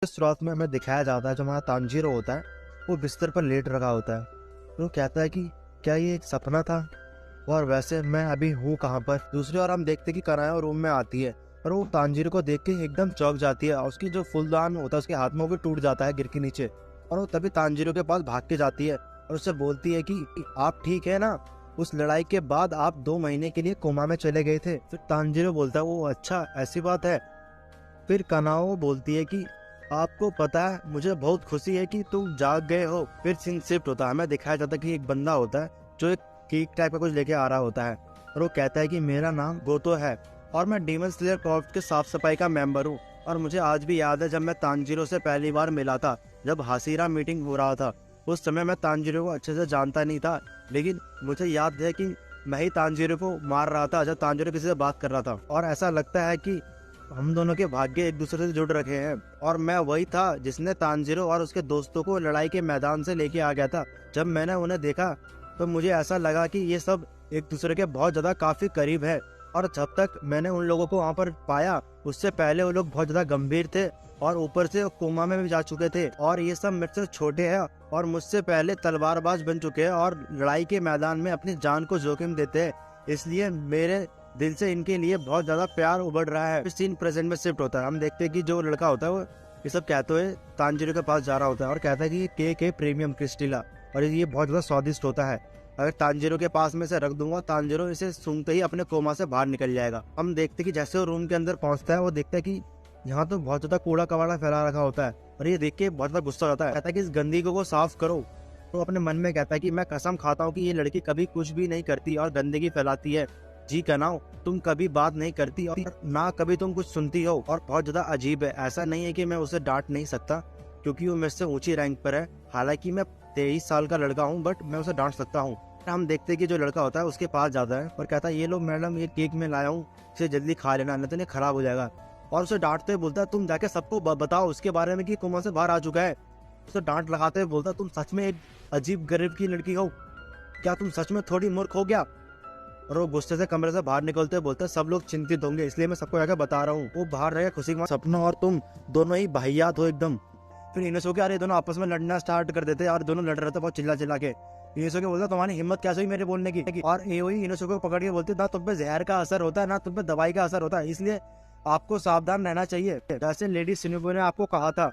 शुरुआत में हमें दिखाया जाता है जो हमारा तांजीरो होता है वो बिस्तर पर लेट रखा होता है। तो वो कहता है कि क्या ये एक सपना था और वैसे मैं अभी हूँ कहाँ पर। दूसरी ओर हम देखते कि कनाया रूम में आती है और वो तांजीरो को देख के एकदम चौंक जाती है और उसकी जो फूलदान होता है उसके हाथ में वो भी टूट जाता है गिर के नीचे। और वो तभी तांजीरो के पास भाग के जाती है और उससे बोलती है कि आप ठीक है ना, उस लड़ाई के बाद आप 2 महीने के लिए कोमा में चले गए थे। फिर तांजीरो बोलता है वो अच्छा ऐसी बात है। फिर कनाओ बोलती है कि आपको पता है मुझे बहुत खुशी है कि तुम जाग गए हो। फिर सीन शिफ्ट होता है, हमें दिखाया जाता है कि एक बंदा होता है जो एक केक टाइप का कुछ लेके आ रहा होता है और वो कहता है कि मेरा नाम गोतो है और मैं डीमन स्लेयर कॉर्प्स के साफ सफाई का मेंबर हूँ। और मुझे आज भी याद है जब मैं तांजीरो से पहली बार मिला था, जब हासिरा मीटिंग हो रहा था। उस समय मैं तांजीरो को अच्छे से जानता नहीं था, लेकिन मुझे याद है कि मैं ही तांजीरो को मार रहा था जब तांजीरो किसी से बात कर रहा था। और ऐसा लगता है कि हम दोनों के भाग्य एक दूसरे से जुड़ रखे हैं और मैं वही था जिसने तांजीरो और उसके दोस्तों को लड़ाई के मैदान से लेके आ गया था। जब मैंने उन्हें देखा तो मुझे ऐसा लगा कि ये सब एक दूसरे के बहुत ज्यादा काफी करीब है। और जब तक मैंने उन लोगों को वहाँ पर पाया उससे पहले वो लोग बहुत ज्यादा गंभीर थे और ऊपर से कोमा में भी जा चुके थे और ये सब मेरे से छोटे हैं और मुझसे पहले तलवारबाज बन चुके हैं और लड़ाई के मैदान में अपनी जान को जोखिम देते हैं। इसलिए मेरे दिल से इनके लिए बहुत ज्यादा प्यार उबड़ रहा है। फिर सीन प्रेजेंट में शिफ्ट होता है, हम देखते हैं कि जो लड़का होता है वो ये सब कहते हुए तांजीरो के पास जा रहा होता है और कहता है कि ये केक है प्रीमियम क्रिस्टिला और ये बहुत ज्यादा स्वादिष्ट होता है। अगर तांजीरो के पास में से रख दूंगा, तांजीरो इसे सूंघते ही अपने कोमा से बाहर निकल जाएगा। हम देखते कि जैसे वो रूम के अंदर पहुंचता है वो देखता है कि यहाँ तो बहुत ज्यादा कूड़ा कबाड़ा फैला रखा होता है और ये देख के बहुत ज्यादा गुस्सा होता है। कहता है कि इस गंदगी को साफ करो। तो अपने मन में कहता है कि मैं कसम खाता हूँ कि ये लड़की कभी कुछ भी नहीं करती और गंदगी फैलाती है। जी कनाओ, तुम कभी बात नहीं करती और ना कभी तुम कुछ सुनती हो और बहुत ज्यादा अजीब है। ऐसा नहीं है कि मैं उसे डांट नहीं सकता क्योंकि वो मेरे से ऊंची रैंक पर है, हालांकि मैं 23 साल का लड़का हूँ, बट मैं उसे डांट सकता हूँ। हम देखते कि जो लड़का होता है उसके पास जाता है और कहता है ये लो मैडम, ये केक मैं लाया हूँ, इसे जल्दी खा लेना नहीं तो ये खराब हो जाएगा। और उसे डांटते बोलता है तुम जाके सबको बताओ उसके बारे में कि कोमा से बाहर आ चुका है। उसे डांट लगाते हुए बोलता तुम सच में एक अजीब गरीब की लड़की हो, क्या तुम सच में थोड़ी मूर्ख हो गया। और वो गुस्से से कमरे से बाहर निकलते हुए बोलते सब लोग चिंतित होंगे इसलिए मैं सबको आगे बता रहा हूँ। वो बाहर रहेगा खुशी का सपना और तुम दोनों ही भाइयात हो एकदम। फिर इनोसुके यार ये दोनों आपस में लड़ना स्टार्ट कर देते और दोनों लड़ रहे थे बहुत चिल्ला चिल्ला के। इनोसुके बोलता तुम्हारी हिम्मत कैसे हुई मेरे बोलने की। और एओई इनोसुके को पकड़ के बोलती ना तुम पे जहर का असर होता है ना तुम पे दवाई का असर होता है, इसलिए आपको सावधान रहना चाहिए जैसे लेडी सिनुबु ने आपको कहा था।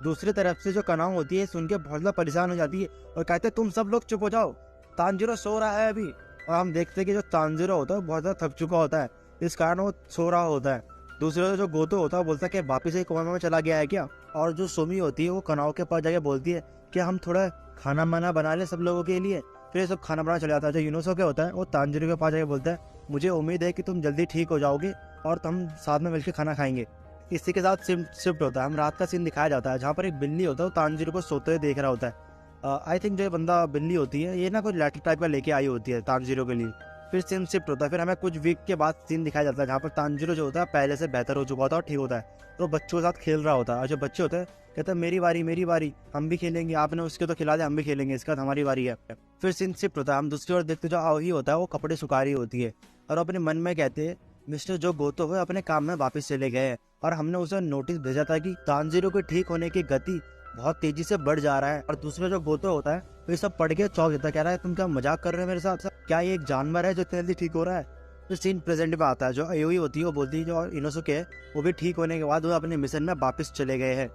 दूसरी तरफ से जो कनाओ होती है सुन के बहुत ज्यादा परेशान हो जाती है और कहते तुम सब लोग चुप हो जाओ, तांजीरो सो रहा है अभी। और हम देखते हैं कि जो तांजीरो होता है बहुत ज्यादा थक चुका होता है, इस कारण वो सो रहा होता है। दूसरे जो गोतो होता है बोलता है कि वापिस एक कोमा में चला गया है क्या। और जो सोमी होती है वो कनाओ के पास जाके बोलती है कि हम थोड़ा खाना माना बना ले सब लोगों के लिए। फिर सब खाना बनाना चला जाता है। जो यूनोसुके होता है वो तांजीरो के पास जाके बोलता है मुझे उम्मीद है कि तुम जल्दी ठीक हो जाओगे और हम साथ में मिलकर खाना खाएंगे। इसी के साथ शिफ्ट होता है, हम रात का सीन दिखाया जाता है जहाँ पर एक बिल्ली होता है वो तांजीरो को सोते हुए देख रहा होता है। आई थिंक जो बंदा बिल्ली होती है ये ना कुछ लेटर टाइप का लेके आई होती है तांजीरो के लिए। फिर सीन शिफ्ट होता है, फिर हमें कुछ वीक के बाद सीन दिखाया जाता है जहाँ पर तांजीरो जो होता है पहले से बेहतर हो चुका होता है और ठीक होता है। तो बच्चों के साथ खेल रहा होता है और जो बच्चे होते हैं कहते हैं मेरी बारी हम भी खेलेंगे, आपने उसके तो खिला दिया हम भी खेलेंगे, इसका हमारी बारी है। फिर सीन शिफ्ट होता है, हम दूसरी ओर देखते जो आओही होता है वो कपड़े सुखा रही होती है और अपने मन में कहते हैं मिस्टर जो गोतो है अपने काम में वापस चले गए हैं और हमने उसे नोटिस भेजा था कि तांजीरो के ठीक होने की गति बहुत तेजी से बढ़ जा रहा है। और दूसरा जो गोतो होता है वो सब पढ़ के चौंक जाता है, कह रहा है तुम क्या मजाक कर रहे हो मेरे साथ, क्या ये एक जानवर है जो इतनी जल्दी ठीक हो रहा है। तो सीन प्रेजेंट में आता है, जो एओई होती है वो बोलती है जो इनोसुके है वो भी ठीक होने के बाद वो अपने मिशन में वापस चले गए हैं।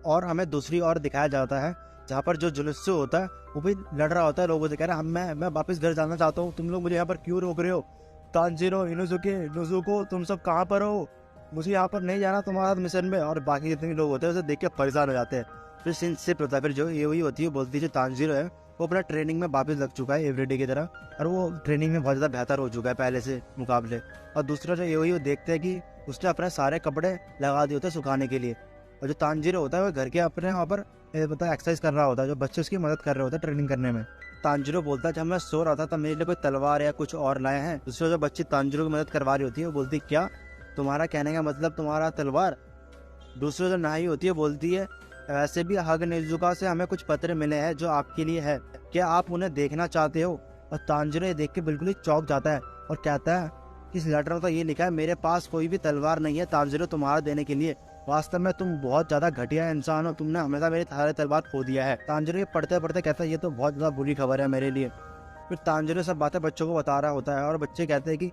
और हमें दूसरी ओर दिखाया जाता है जहाँ पर जो जुनुत्सु होता है वो भी लड़ रहा होता है लोगों से, कह रहा है मैं वापस घर जाना चाहता हूँ, तुम लोग मुझे यहाँ पर क्यों रोक रहे हो। तांजीरो, इनोसुके, नोजुको तुम सब कहाँ पर हो, मुझे यहाँ पर नहीं जाना तुम्हारा मिशन में। और बाकी जितने भी लोग होते हैं उसे देख के परेशान हो जाते हैं। फिर सीन शिफ्ट होता है, फिर जो एओई होती है बोलती है जो तांजीरो है वो अपना ट्रेनिंग में वापस लग चुका है एवरीडे की तरह और वो ट्रेनिंग में बहुत ज़्यादा बेहतर हो चुका है पहले से मुकाबले। और दूसरा जो एओई वो देखते हैं कि उसने अपने सारे कपड़े लगा दिए होते हैं सुखाने के लिए और जो तांजीरो होता है वो घर के अपने वहाँ पर मतलब एक्सरसाइज कर रहा होता है, जो बच्चे उसकी मदद कर रहे होते हैं ट्रेनिंग करने में। तांजीरो बोलता है जब मैं सो रहा था तब मेरे लिए कोई तलवार या कुछ और लाए हैं। दूसरा जो बच्ची तांजीरो की मदद करवा रही होती है वो बोलती क्या तुम्हारा कहने का मतलब तुम्हारा तलवार। दूसरा जो नाई होती है बोलती है वैसे भी हग नेजुका से हमें कुछ पत्र मिले हैं जो आपके लिए है, क्या आप उन्हें देखना चाहते हो। और तांजीरो ये देख के बिल्कुल ही चौंक जाता है और कहता है इस लेटर में तो ये लिखा है मेरे पास कोई भी तलवार नहीं है तांजीरो तुम्हारा देने के लिए, वास्तव में तुम बहुत ज्यादा घटिया इंसान हो, तुमने हमेशा मेरी सारे तलवार खो दिया है। तांजिरो ये पढ़ते पढ़ते कहता है ये तो बहुत ज्यादा बुरी खबर है मेरे लिए। फिर तांजिरो सब बातें बच्चों को बता रहा होता है और बच्चे कहते हैं कि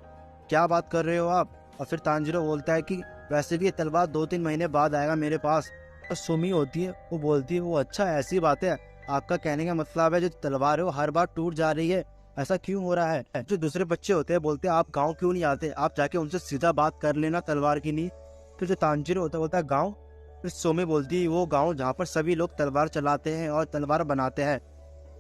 क्या बात कर रहे हो आप। और फिर तांजिरो बोलता है कि वैसे भी ये तलवार 2-3 महीने बाद आएगा मेरे पास। और सुमी होती है, वो बोलती है वो अच्छा ऐसी बात है, आपका कहने का मतलब है जो तलवार है वो हर बार टूट जा रही है, ऐसा क्यों हो रहा है। जो दूसरे बच्चे होते हैं बोलते हैं आप गाँव क्यों नहीं आते, आप जाके उनसे सीधा बात कर लेना तलवार की नहीं। फिर जो तांजिरो होता है बोलता है गाँव। फिर सुमी बोलती है वो गाँव जहाँ पर सभी लोग तलवार चलाते हैं और तलवार बनाते हैं।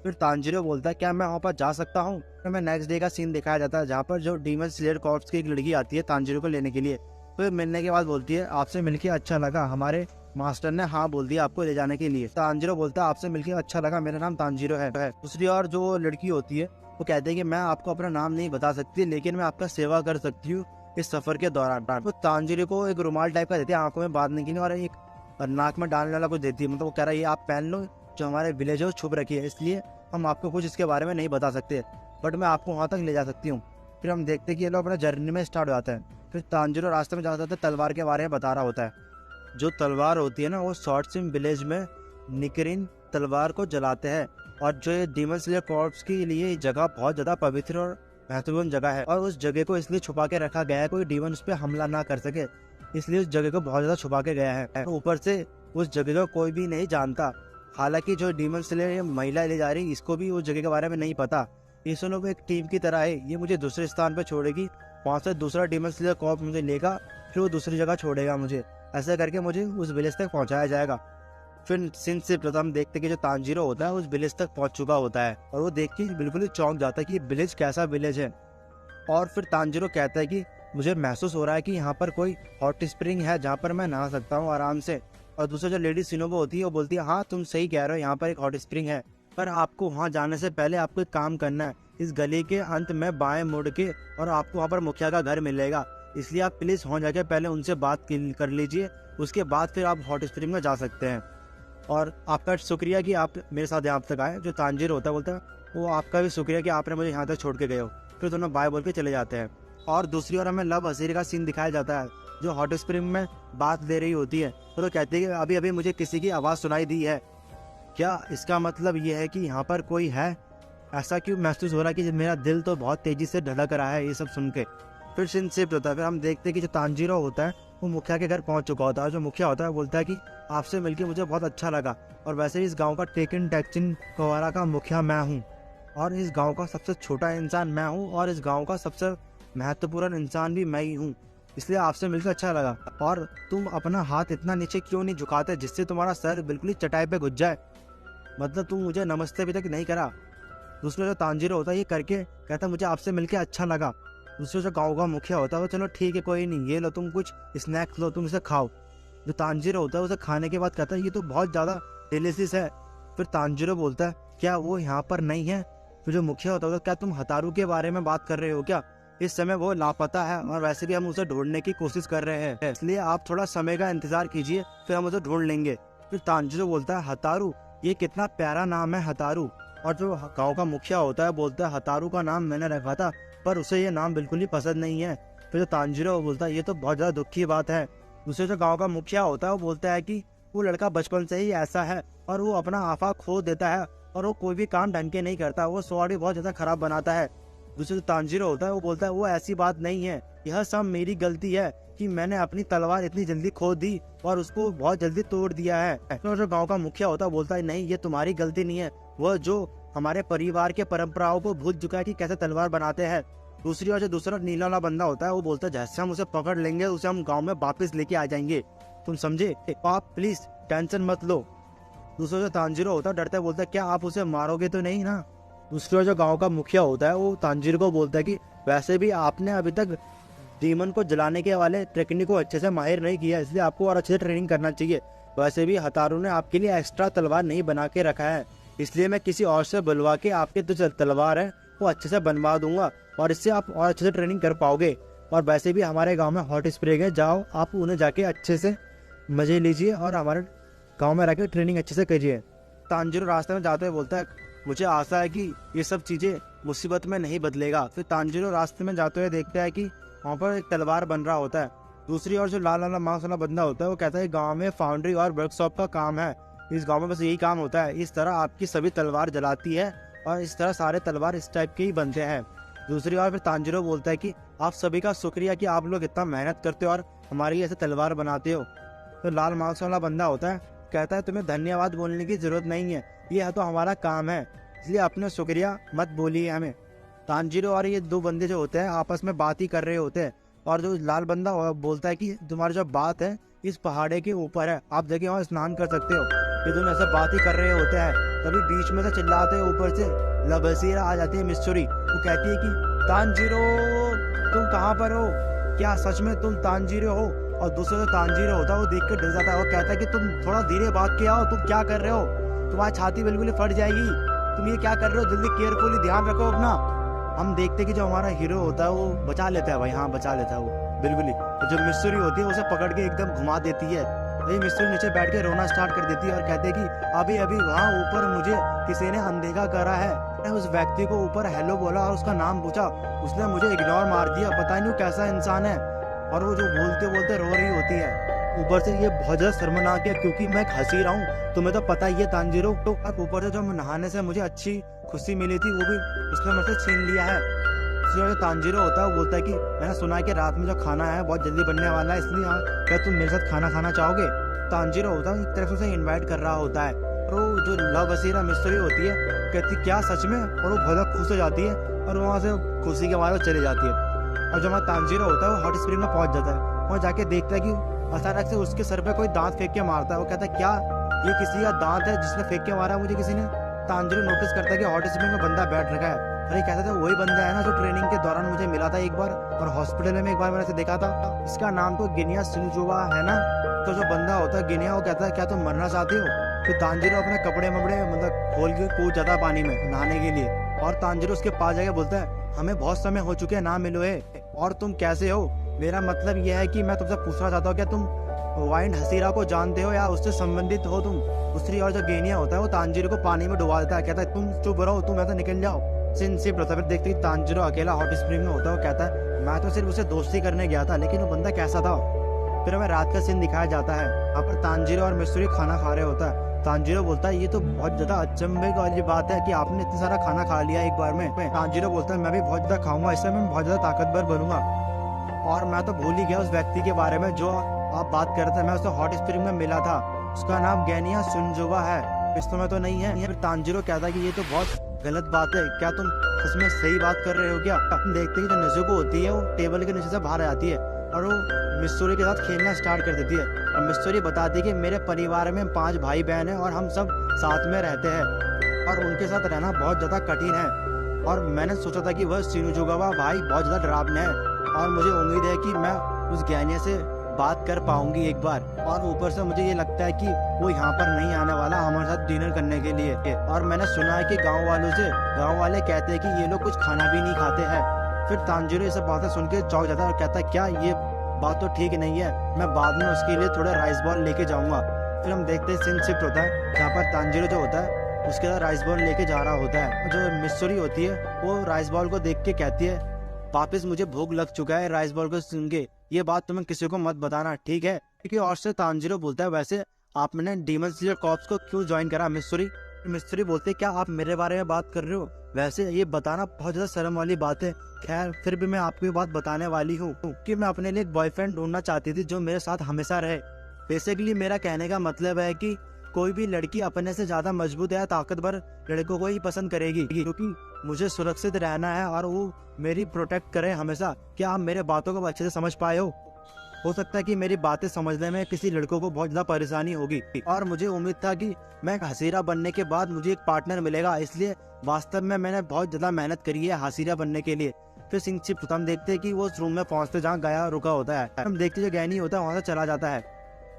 फिर तांजिरो बोलता है क्या मैं वहाँ पर जा सकता हूँ। फिर मैं नेक्स्ट डे का सीन दिखाया जाता है जहाँ पर जो डीमन स्लेयर कॉर्प्स की एक लड़की आती है तांजिरो को लेने के लिए। फिर मिलने के बाद बोलती है आपसे मिलके अच्छा लगा, हमारे मास्टर ने हाँ बोल दिया आपको ले जाने के लिए। तांजिरो बोलता है आपसे मिलके अच्छा लगा, मेरा नाम तांजिरो है। दूसरी ओर जो लड़की होती है वो कहती है कि मैं आपको अपना नाम नहीं बता सकती लेकिन मैं आपका सेवा कर सकती हूँ इस सफर के दौरान। तो तांजिरो को एक रुमाल टाइप का देती है आंखों में बांधने के लिए और एक नाक में डालने वाला कुछ देती है। मतलब वो कह रहा है ये आप पहन लो, जो हमारे विलेज है वो छुप रखी है इसलिए हम आपको कुछ इसके बारे में नहीं बता सकते, बट मैं आपको वहाँ तक ले जा सकती हूँ। फिर हम देखते हैं कि ये लोग अपना जर्नी में स्टार्ट हो जाते हैं। फिर तांजिरो रास्ते में जाता है तलवार के बारे में बता रहा होता है। जो तलवार होती है ना वो शॉर्ट सिम विलेज में निकरिन तलवार को जलाते हैं और जो ये डीमन स्लेयर कॉर्प्स के लिए जगह बहुत ज्यादा पवित्र और महत्वपूर्ण जगह है और उस जगह को इसलिए छुपा के रखा गया है कोई डीमन उस पर हमला ना कर सके, इसलिए उस जगह को बहुत ज्यादा छुपा के गया है। ऊपर से उस जगह को कोई भी नहीं जानता, हालांकि जो डीमन स्लेयर महिला ले जा रही इसको भी उस जगह के बारे में नहीं पता। ये दोनों एक टीम की तरह है, ये मुझे दूसरे स्थान पर छोड़ेगी, वहाँ से दूसरा डीमन स्लेयर कॉर्प मुझे लेगा, फिर वो दूसरी जगह छोड़ेगा मुझे, ऐसा करके मुझे उस विलेज तक पहुँचाया जाएगा। फिर सीन से प्रथम देखते कि जो तांजिरो होता है उस विलेज तक पहुंच चुका होता है और वो देख के बिल्कुल ही चौंक जाता है कि ये विलेज कैसा विलेज है। और फिर तांजिरो कहता है कि मुझे महसूस हो रहा है कि यहाँ पर कोई हॉट स्प्रिंग है जहाँ पर मैं नहा सकता हूँ आराम से। और दूसरा जो लेडी सिनोबो होती है वो बोलती है हाँ तुम सही कह रहे हो, यहाँ पर एक हॉट स्प्रिंग है, पर आपको वहाँ जाने से पहले आपको एक काम करना है, इस गली के अंत में बाएं मुड़ के और आपको वहाँ पर मुखिया का घर मिलेगा, इसलिए आप प्लीज वहाँ जाके पहले उनसे बात कर लीजिए, उसके बाद फिर आप हॉट स्प्रिंग में जा सकते हैं। और आपका शुक्रिया कि आप मेरे साथ यहाँ तक आए। जो तांजिरो होता है बोलता है वो आपका भी शुक्रिया कि आपने मुझे यहाँ तक छोड़ के गए हो। फिर दोनों बाय बोल के चले जाते हैं। और दूसरी ओर हमें लव हसीरी का सीन दिखाया जाता है जो हॉट स्प्रिंग में बात दे रही होती है। तो कहती है कि अभी अभी मुझे किसी की आवाज़ सुनाई दी है, क्या इसका मतलब ये है कि यहाँ पर कोई है, ऐसा क्यों महसूस हो रहा है कि मेरा दिल तो बहुत तेजी से धड़क रहा है ये सब सुन के। फिर सीन शिफ्ट होता है। फिर हम देखते हैं कि जो तांजिरो होता है वो मुखिया के घर पहुंच चुका होता है। जो मुखिया होता है बोलता है कि आपसे मिलकर मुझे बहुत अच्छा लगा और वैसे ही इस गांव का टेकिन टैक्चिन कोवारा का मुखिया मैं हूं और इस गांव का सबसे छोटा इंसान मैं हूं और इस गांव का सबसे महत्वपूर्ण इंसान भी मैं ही हूं, इसलिए आपसे मिलकर अच्छा लगा। और तुम अपना हाथ इतना नीचे क्यों नहीं झुकाते जिससे तुम्हारा सर बिल्कुल ही चटाई पे घुस जाए, मतलब तुम मुझे नमस्ते अभी तक नहीं करा। दूसरा जो तांजिरो होता है ये करके कहता मुझे आपसे मिलकर अच्छा लगा। दूसरा जो गाँव का मुखिया होता है वो चलो ठीक है कोई नहीं, ये लो तुम कुछ स्नैक्स लो, तुम इसे खाओ। जो तांजिरो होता है उसे खाने के बाद कहता है ये तो बहुत ज़्यादा डिलीशियस है। फिर तांजिरो बोलता है क्या वो यहाँ पर नहीं है। फिर जो मुखिया होता है क्या तुम हतारू के बारे में बात कर रहे हो क्या, इस समय वो लापता है और वैसे भी हम उसे ढूंढने की कोशिश कर रहे हैं, इसलिए आप थोड़ा समय का इंतजार कीजिए फिर हम उसे ढूंढ लेंगे। फिर तांजिरो बोलता है हतारू, ये कितना प्यारा नाम है हतारू। और जो गाँव का मुखिया होता है बोलता है हतारू का नाम मैंने रखा था पर उसे ये नाम बिल्कुल ही पसंद नहीं है। फिर जो तांजिरो बोलता है ये तो बहुत ज़्यादा दुख की बात है। दूसरे जो गांव का मुखिया होता है वो बोलता है कि वो लड़का बचपन से ही ऐसा है और वो अपना आफा खो देता है और वो कोई भी काम ढंग के नहीं करता, वो स्वॉर्ड भी बहुत ज़्यादा खराब बनाता है। दूसरे जो तांजिरो होता है वो बोलता है वो ऐसी बात नहीं है, यह सब मेरी गलती है कि मैंने अपनी तलवार इतनी जल्दी खो दी और उसको बहुत जल्दी तोड़ दिया है। तो जो गाँव का मुखिया होता है बोलता है नहीं ये तुम्हारी गलती नहीं है, वह जो हमारे परिवार के परंपराओं को भूल चुका है कि कैसे तलवार बनाते हैं। दूसरी ओर जो दूसरा नीला वाला बंदा होता है वो बोलता है जैसे हम उसे पकड़ लेंगे उसे हम गांव में वापस लेके आ जाएंगे, तुम समझे, आप प्लीज टेंशन मत लो। दूसरा जो तांजिरो होता है डरता है बोलता है क्या आप उसे मारोगे तो नहीं ना। दूसरी ओर जो गांव का मुखिया होता है वो तांजिरो को बोलता है कि वैसे भी आपने अभी तक डीमन को जलाने के वाले टेक्निक को अच्छे से माहिर नहीं किया, इसलिए आपको और अच्छे से ट्रेनिंग करना चाहिए। वैसे भी हतारू ने आपके लिए एक्स्ट्रा तलवार नहीं बना के रखा है, इसलिए मैं किसी और से बुलवा के आपके जो तलवार है वो अच्छे से बनवा दूंगा और इससे आप और अच्छे से ट्रेनिंग कर पाओगे। और वैसे भी हमारे गांव में हॉट स्प्रिंग है, जाओ आप उन्हें जाके अच्छे से मजे लीजिए और हमारे गांव में रहकर ट्रेनिंग अच्छे से कीजिए। तांजिरो रास्ते में जाते हुए बोलता है मुझे आशा है कि ये सब चीज़ें मुसीबत में नहीं बदलेगा। फिर तांजिरो रास्ते में जाते हुए देखता है कि वहाँ पर एक तलवार बन रहा होता है दूसरी ओर जो लाल वाला मास्क वाला बंदा होता है वो कहता है गांव में फाउंड्री और वर्कशॉप का काम है, इस गांव में बस यही काम होता है, इस तरह आपकी सभी तलवार जलाती है और इस तरह सारे तलवार इस टाइप के ही बनते हैं। दूसरी ओर फिर तांजिरो बोलता है कि आप सभी का शुक्रिया कि आप लोग इतना मेहनत करते हो और हमारी ऐसे तलवार बनाते हो। तो लाल मास्क वाला बंदा होता है कहता है तुम्हें धन्यवाद बोलने की जरूरत नहीं है, ये तो हमारा काम है, इसलिए अपने शुक्रिया मत बोलिए हमें। तांजिरो और ये दो बंदे जो होते हैं आपस में बात ही कर रहे होते हैं और जो लाल बंदा बोलता है कि तुम्हारी जो बात है इस पहाड़े के ऊपर है, आप जगह वहाँ स्नान कर सकते हो। ये दोनों ऐसे बात ही कर रहे होते हैं, तभी बीच में से चिल्लाते हैं ऊपर से लबसीरा आ जाती है मिस्सूरी। वो कहती है कि तांजिरो तुम कहाँ पर हो, क्या सच में तुम तांजिरो हो? और दूसरा जो तांजिरो होता है वो देख कर डर जाता है, वो कहता है कि तुम थोड़ा धीरे भाग के आओ, तुम क्या कर रहे हो, तुम्हारी छाती बिल्कुल ही फट जाएगी, तुम ये क्या कर रहे हो, जल्दी केयरफुली ध्यान रखो अपना। हम देखते कि जो हमारा हीरो होता है वो बचा लेता है भाई, हाँ बचा लेता है वो बिल्कुल ही। जो मिस्सूरी होती है उसे पकड़ के एकदम घुमा देती है, वही मिस्सूरी नीचे बैठ के रोना स्टार्ट कर देती है और कहते हैं कि अभी अभी वहाँ ऊपर मुझे किसी ने अनदेखा करा है, उस व्यक्ति को ऊपर हेलो बोला और उसका नाम पूछा, उसने मुझे इग्नोर मार दिया, पता नहीं कैसा इंसान है। और वो जो बोलते बोलते रो रही होती है। ऊपर से ये बहुत ज्यादा शर्मनाक है क्योंकि मैं हंसी रहा हूँ, तुम्हें तो पता ही है तांजिरो। तो ऊपर से जो नहाने से मुझे अच्छी खुशी मिली थी वो भी उसने मुझसे छीन लिया है। जो तांजिरो होता है वो बोलता है कि मैंने सुना है कि रात में जो खाना है बहुत जल्दी बनने वाला है, इसलिए क्या तुम मेरे साथ खाना खाना चाहोगे? तांजिरो होता है एक तरफ से इन्वाइट कर रहा होता है और वो जो लबसीरा मिस्सूरी होती है कहती क्या सच में, और वो बहुत खुश हो जाती है और वहाँ से खुशी के मारे चली जाती है। और जो हमारा तांजिरो होता है वो हॉट स्प्रिंग में पहुंच जाता है, वहाँ जाके देखता है कि अचानक से उसके सर पे कोई दांत फेंक के मारता है। वो कहता है क्या ये किसी का दांत है जिसने फेंक के मारा मुझे किसी ने? तांजिरो नोटिस करता है कि हॉट स्प्रिंग में बंदा बैठ रखा है। अरे कहता था वही बंदा है ना जो ट्रेनिंग के दौरान मुझे मिला था एक बार और हॉस्पिटल में एक बार मैंने इसे देखा था, इसका नाम तो गिनिया शिनजुवा है ना। तो जो बंदा होता है गिनिया वो कहता है क्या तुम मरना चाहते हो? तो तांजिरो अपने कपड़े मपड़े मतलब खोल के कूद जाता है पानी में नहाने के लिए और तांजिरो उसके पास जाके बोलता है हमें बहुत समय हो चुके हैं ना मिलो है, और तुम कैसे हो? मेरा मतलब यह है कि मैं तुमसे पूछना चाहता हूँ क्या तुम वाइंड हसीरा को जानते हो या उससे संबंधित हो तुम? दूसरी और जो गेनिया होता है वो तांजिरो को पानी में डुबा देता है, कहता है तुम चुप रहो, तुम ऐसा निकल जाओ। सिंसिप होता है, फिर देखते ही तांजिरो अकेला हॉट स्प्रिंग में होता है। वो कहता है मैं तो सिर्फ उसे दोस्ती करने गया था, लेकिन वो बंदा कैसा था? फिर हमें रात का सीन दिखाया जाता है, वहाँ पर तांजिरो और मिस्सूरी खाना खा रहे होता है। तांजिरो बोलता है ये तो बहुत ज्यादा अचंभे वाली बात है कि आपने इतना सारा खाना खा लिया एक बार में। तांजिरो बोलता है मैं भी बहुत ज्यादा खाऊंगा, इससे मैं बहुत ज्यादा ताकतवर बनूंगा, और मैं तो भूल ही गया उस व्यक्ति के बारे में जो आप बात कर रहे थे, मैं उसे हॉट स्प्रिंग में मिला था, उसका नाम गिनिया शिनजुवा है, इस समय तो नहीं है। फिर तांजिरो कहता है कि ये तो बहुत गलत बात है, क्या तुम उसमें सही बात कर रहे हो क्या? देखते हैं जो नेजुको होती है वो टेबल के नीचे से बाहर आती है और वो मिस्सूरी के साथ खेलना स्टार्ट कर देती है और मिस्सूरी बताती है कि मेरे परिवार में 5 भाई बहन हैं और हम सब साथ में रहते हैं और उनके साथ रहना बहुत ज्यादा कठिन है, और मैंने सोचा था कि वह शिनजुवा भाई बहुत ज्यादा डरावने है और मुझे उम्मीद है कि मैं उस गिनिया से बात कर पाऊंगी एक बार, और ऊपर से मुझे ये लगता है कि वो यहाँ पर नहीं आने वाला हमारे साथ डिनर करने के लिए। और मैंने सुना है कि गांव वाले कहते हैं कि ये लोग कुछ खाना भी नहीं खाते हैं। फिर तांजिरो ये सब बातें सुन के चौंक जाता है और कहता है क्या ये बात तो ठीक नहीं है, मैं बाद में उसके लिए थोड़ा राइस बॉल लेके जाऊंगा। फिर हम देखते हैं सीन शिफ्ट होता है जहाँ पर तांजिरो जो होता है उसके साथ राइस बॉल लेके जा रहा होता है। जो मिस्सूरी होती है वो राइस बॉल को देख के कहती है वापिस मुझे भूख लग चुका है राइस बॉल को सुन के, ये बात तुम्हें किसी को मत बताना ठीक है? क्योंकि और से तांजिरो बोलता है वैसे आपने डीमन स्लेयर कॉर्प्स को क्यों ज्वाइन करा मिस्सूरी बोलते क्या आप मेरे बारे में बात कर रहे हो? वैसे ये बताना बहुत ज्यादा शर्म वाली बात है, खैर फिर भी मैं आपको ये बात बताने वाली हूँ कि मैं अपने लिए एक बॉयफ्रेंड ढूंढना चाहती थी जो मेरे साथ हमेशा रहे। बेसिकली मेरा कहने का मतलब है कि कोई भी लड़की अपने से ज्यादा मजबूत या ताकतवर लड़कों को ही पसंद करेगी, क्योंकि मुझे सुरक्षित रहना है और वो मेरी प्रोटेक्ट करे हमेशा। क्या आप मेरे बातों को अच्छे से समझ पाए हो सकता है कि मेरी बातें समझने में किसी लड़कों को बहुत ज्यादा परेशानी होगी, और मुझे उम्मीद था कि मैं एक हसीरा बनने के बाद मुझे एक पार्टनर मिलेगा, इसलिए वास्तव में मैंने बहुत ज्यादा मेहनत करी है हसीरा बनने के लिए। फिर सिंह हम देखते हैं कि वो उस रूम में पहुंचते जहाँ गया रुका होता है, हम देखते जो गैनी होता है वहां से चला जाता है।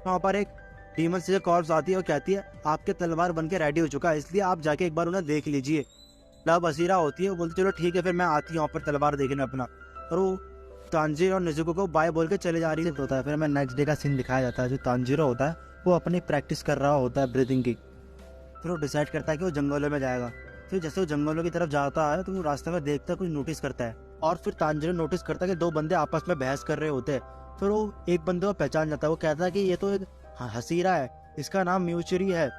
वहाँ पर एक डीमन स्लेयर कॉर्प्स आती है और कहती है आपके तलवार बन के रेडी हो चुका है, इसलिए आप जाके एक बार उन्हें देख लीजिए। लब हसीरा होती है, वो बोलती चलो ठीक है फिर मैं आती हूँ वहाँ पर तलवार देखने अपना, और वो तांजिरो और नेजुको को बाय बोल के चले जा रही होता है। फिर हमें नेक्स्ट डे का सीन दिखाया जाता है, जो तांजिरो होता है वो अपनी प्रैक्टिस कर रहा होता है ब्रीदिंग की। फिर वो डिसाइड करता है कि वो जंगलों में जाएगा। फिर जैसे वो जंगलों की तरफ जाता है तो वो रास्ते में देखता है कुछ नोटिस करता है, और फिर तांजिरो नोटिस करता है कि 2 बंदे आपस में बहस कर रहे होते हैं। फिर वो एक बंदे को पहचान जाता है, वो कहता है कि ये तो एक हसीरा है, इसका नाम म्यूचुरी है।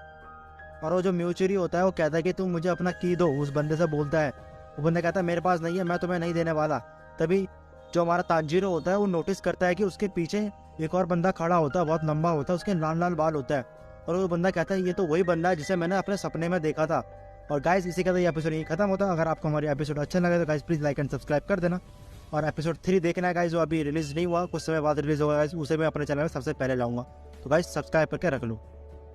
और वो जो म्यूचुरी होता है वो कहता है कि तुम मुझे अपना की दो, उस बंदे से बोलता है। वो बंदा कहता है मेरे पास नहीं है, मैं तुम्हें नहीं देने वाला। तभी जो हमारा तानजीरो होता है वो नोटिस करता है कि उसके पीछे एक और बंदा खड़ा होता है, बहुत लंबा होता है, उसके लाल लाल बाल होता है। और वो बंदा कहता है ये तो वही बंदा है जिसे मैंने अपने सपने में देखा था। और गाइस इसी के साथ ये एपिसोड यहीं खत्म होता है। अगर आपको हमारी एपिसोड अच्छा लगे तो guys please like and subscribe कर देना। और एपिसोड 3 देखना है गाइस, जो अभी रिलीज नहीं हुआ, कुछ समय बाद रिलीज होगा गाइस, उसे मैं अपने चैनल में सबसे पहले लाऊंगा। तो गाइस सब्सक्राइब करके रख लो।